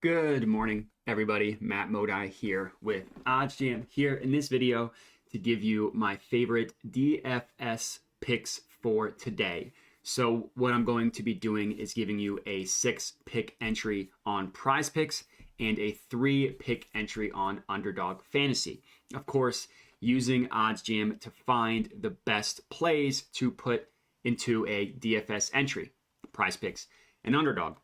Good morning, everybody. Matt Modi here with OddsJam here in this video to give you my favorite DFS picks for today. So what I'm going to be doing is giving you a 6-pick entry on PrizePicks and a 3-pick entry on Underdog Fantasy. Of course, using OddsJam to find the best plays to put into a DFS entry, PrizePicks and Underdog.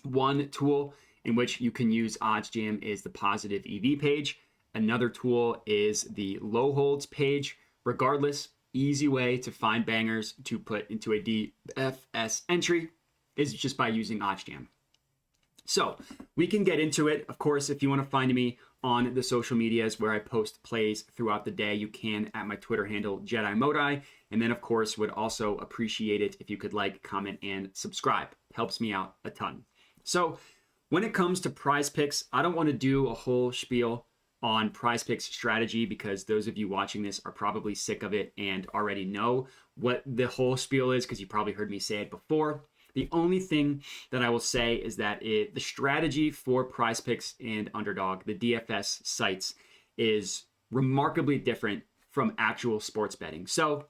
One tool in which you can use OddsJam is the positive EV page. Another tool is the low holds page. Regardless, easy way to find bangers to put into a DFS entry is just by using OddsJam. So we can get into it. Of course, if you want to find me on the social medias where I post plays throughout the day, you can at my Twitter handle, Jedi Modi. And then, of course, would also appreciate it if you could like, comment, and subscribe. Helps me out a ton. So when it comes to PrizePicks, I don't want to do a whole spiel on PrizePicks strategy because those of you watching this are probably sick of it and already know what the whole spiel is because you probably heard me say it before. The only thing that I will say is that the strategy for PrizePicks and Underdog, the DFS sites, is remarkably different from actual sports betting. So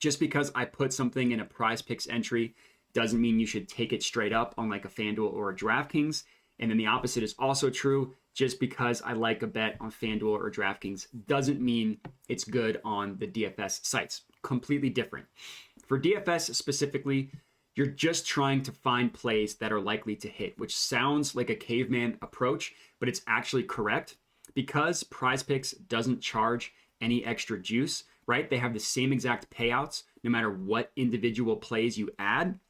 just because I put something in a PrizePicks entry doesn't mean you should take it straight up on like a FanDuel or a DraftKings. And then the opposite is also true. Just because I like a bet on FanDuel or DraftKings doesn't mean it's good on the DFS sites. Completely different. For DFS specifically, you're just trying to find plays that are likely to hit, which sounds like a caveman approach, but it's actually correct because PrizePicks doesn't charge any extra juice, right? They have the same exact payouts no matter what individual plays you add.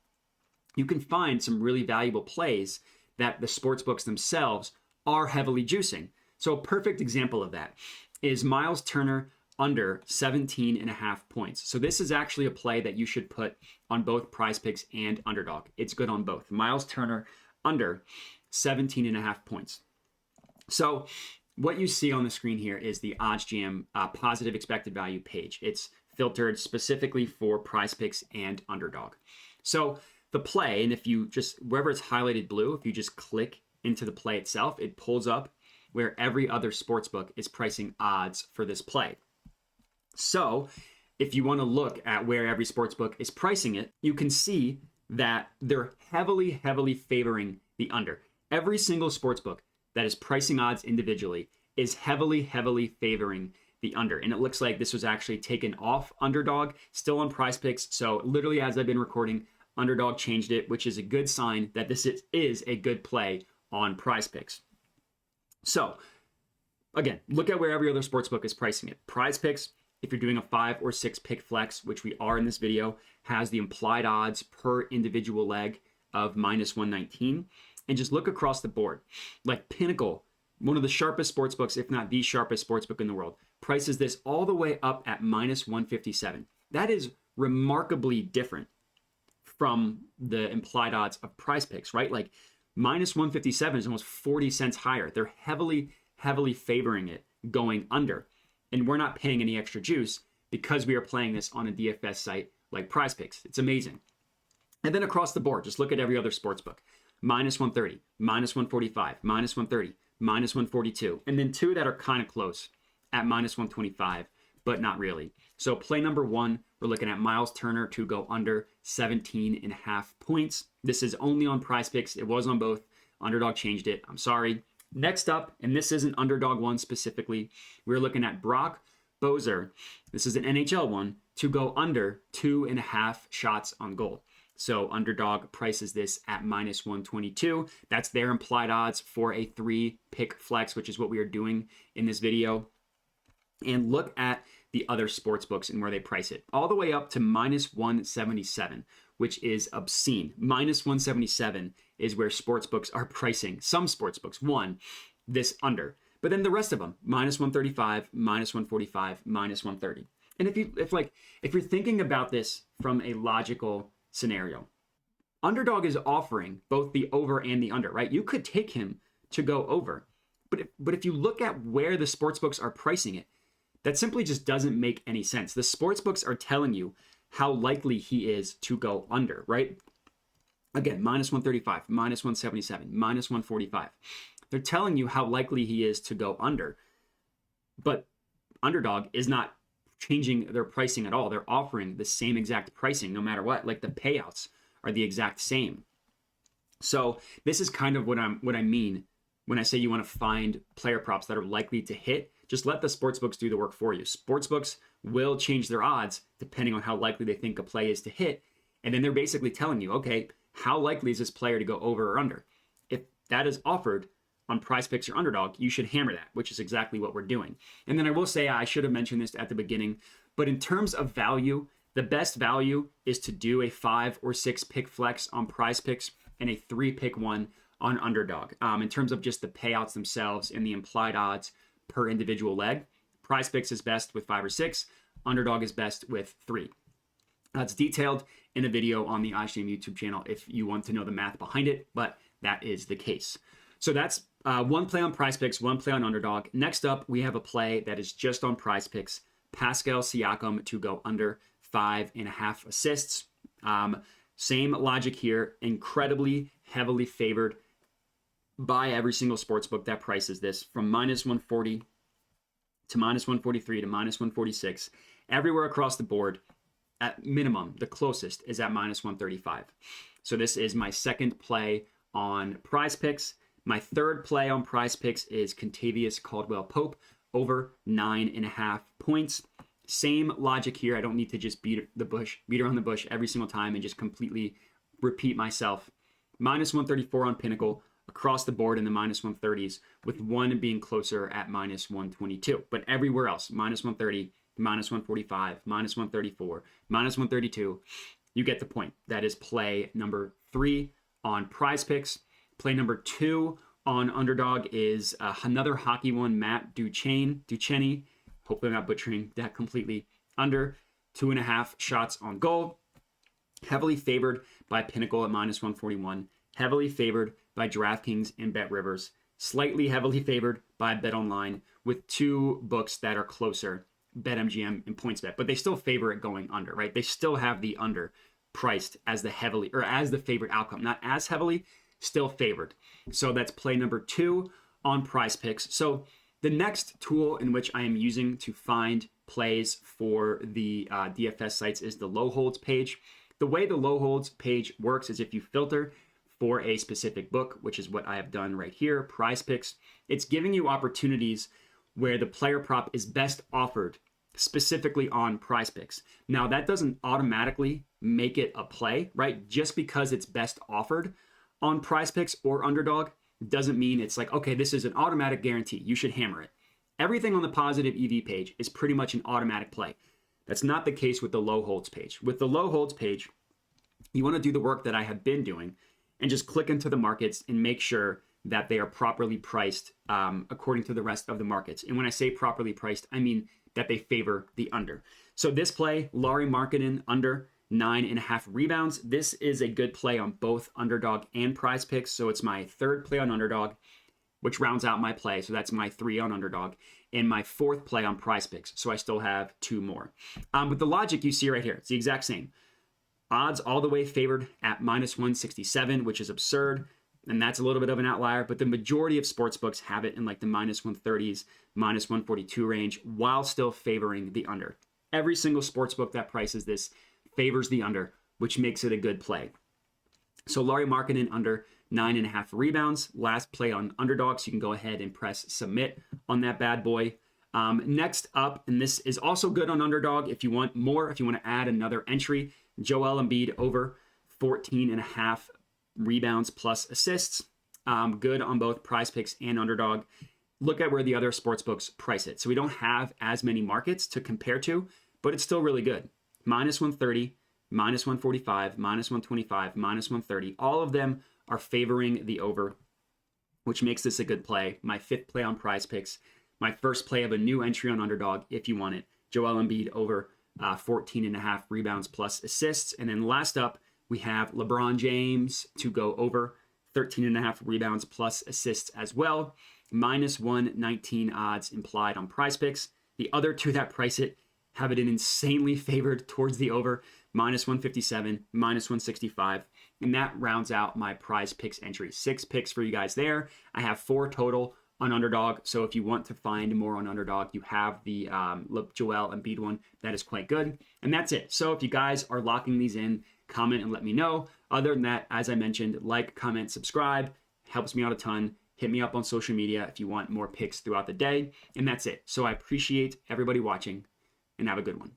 You can find some really valuable plays that the sportsbooks themselves are heavily juicing. So a perfect example of that is Miles Turner under 17.5 points. So this is actually a play that you should put on both PrizePicks and Underdog. It's good on both. Miles Turner under 17.5 points. So what you see on the screen here is the OddsJam positive expected value page. It's filtered specifically for PrizePicks and Underdog. So the play, and if you just, wherever it's highlighted blue, if you just click into the play itself, it pulls up where every other sportsbook is pricing odds for this play. So if you want to look at where every sportsbook is pricing it, you can see that they're heavily favoring the under. Every single sportsbook that is pricing odds individually is heavily favoring the under. And it looks like this was actually taken off Underdog, still on PrizePicks. So literally as I've been recording, Underdog changed it, which is a good sign that this is a good play on PrizePicks. So again, look at where every other sportsbook is pricing it. PrizePicks, if you're doing a 5 or 6 pick flex, which we are in this video, has the implied odds per individual leg of -119. And just look across the board. Like Pinnacle, one of the sharpest sportsbooks, if not the sharpest sportsbook in the world, prices this all the way up at -157. That is remarkably different from the implied odds of PrizePicks, right? Like -157 is almost 40 cents higher. They're heavily favoring it going under. And we're not paying any extra juice because we are playing this on a DFS site like PrizePicks. It's amazing. And then across the board, just look at every other sportsbook. -130, -145, -130, -142. And then two that are kind of close at -125, but not really. So play number one, we're looking at Miles Turner to go under 17.5 points. This is only on PrizePicks. It was on both. Underdog changed it. I'm sorry. Next up, and this isn't Underdog one specifically, we're looking at Brock Bozer. This is an NHL one to go under 2.5 shots on goal. So Underdog prices this at -122. That's their implied odds for a 3-pick flex, which is what we are doing in this video. And look at the other sports books and where they price it. All the way up to -177, which is obscene. -177 is where sports books are pricing. Some sports books, this under. But then the rest of them, -135, -145, -130. And if you're thinking about this from a logical scenario, Underdog is offering both the over and the under, right? You could take him to go over. But if you look at where the sportsbooks are pricing it, that simply just doesn't make any sense. The sportsbooks are telling you how likely he is to go under, right? Again, minus 135, minus 177, minus 145. They're telling you how likely he is to go under. But Underdog is not changing their pricing at all. They're offering the same exact pricing no matter what. Like the payouts are the exact same. So this is kind of what I mean when I say you want to find player props that are likely to hit. Just let the sportsbooks do the work for you. Sportsbooks will change their odds depending on how likely they think a play is to hit. And then they're basically telling you, okay, how likely is this player to go over or under? If that is offered on PrizePicks or Underdog, you should hammer that, which is exactly what we're doing. And then I will say, I should have mentioned this at the beginning, but in terms of value, the best value is to do a 5 or 6 pick flex on PrizePicks and a 3 pick one on Underdog. In terms of just the payouts themselves and the implied odds per individual leg, PrizePicks is best with 5 or 6. Underdog is best with 3. It's detailed in a video on the OddsJam YouTube channel if you want to know the math behind it, but that is the case. So that's one play on PrizePicks, one play on Underdog. Next up, we have a play that is just on PrizePicks. Pascal Siakam to go under 5.5 assists. Same logic here. Incredibly heavily favored by every single sportsbook that prices this, from minus 140 to minus 143 to minus 146. Everywhere across the board, at minimum, the closest is at minus 135. So this is my second play on PrizePicks. My third play on PrizePicks is Kentavious Caldwell-Pope over 9.5 points. Same logic here. I don't need to just beat around the bush every single time and just completely repeat myself. Minus 134 on Pinnacle, across the board in the minus 130s, with one being closer at minus 122. But everywhere else, minus 130, minus 145, minus 134, minus 132, you get the point. That is play number 3 on PrizePicks. Play number 2 on Underdog is another hockey one, Matt Duchene. Hopefully I'm not butchering that completely. Under 2.5 shots on goal. Heavily favored by Pinnacle at minus 141. Heavily favored by DraftKings and BetRivers. Slightly heavily favored by BetOnline, with 2 books that are closer, BetMGM and PointsBet. But they still favor it going under, right? They still have the under priced as the favorite outcome. Not as heavily, still favored. So that's play number 2 on PrizePicks. So the next tool in which I am using to find plays for the DFS sites is the low holds page. The way the low holds page works is if you filter for a specific book, which is what I have done right here, PrizePicks, it's giving you opportunities where the player prop is best offered specifically on PrizePicks. Now, that doesn't automatically make it a play, right? Just because it's best offered on PrizePicks or Underdog doesn't mean it's like, okay, this is an automatic guarantee. You should hammer it. Everything on the positive EV page is pretty much an automatic play. That's not the case with the low holds page. With the low holds page, you want to do the work that I have been doing and just click into the markets and make sure that they are properly priced according to the rest of the markets. And when I say properly priced, I mean that they favor the under. So this play, Lauri Markkanen under 9.5 rebounds. This is a good play on both Underdog and PrizePicks. So it's my third play on Underdog, which rounds out my play. So that's my 3 on Underdog, and my 4th play on PrizePicks. So I still have 2 more. But the logic you see right here, it's the exact same. Odds all the way favored at minus 167, which is absurd. And that's a little bit of an outlier, but the majority of sportsbooks have it in like the minus 130s, minus 142 range, while still favoring the under. Every single sportsbook that prices this favors the under, which makes it a good play. So Lauri Markkanen under 9.5 rebounds. Last play on Underdog, so you can go ahead and press submit on that bad boy. Next up, and this is also good on Underdog if you want more, if you want to add another entry, Joel Embiid over 14.5 rebounds plus assists. Good on both PrizePicks and Underdog. Look at where the other sportsbooks price it. So we don't have as many markets to compare to, but it's still really good. Minus 130, minus 145, minus 125, minus 130. All of them are favoring the over, which makes this a good play. My 5th play on PrizePicks. My first play of a new entry on Underdog, if you want it. Joel Embiid over 14.5 rebounds plus assists. And then last up, we have LeBron James to go over 13.5 rebounds plus assists as well. Minus 119 odds implied on PrizePicks. The other 2 that price it have it in insanely favored towards the over. Minus 157, minus 165. And that rounds out my PrizePicks entry. 6 picks for you guys there. I have 4 total on Underdog. So if you want to find more on Underdog, you have the Joel Embiid one. That is quite good. And that's it. So if you guys are locking these in, comment and let me know. Other than that, as I mentioned, like, comment, subscribe. Helps me out a ton. Hit me up on social media if you want more picks throughout the day. And that's it. So I appreciate everybody watching and have a good one.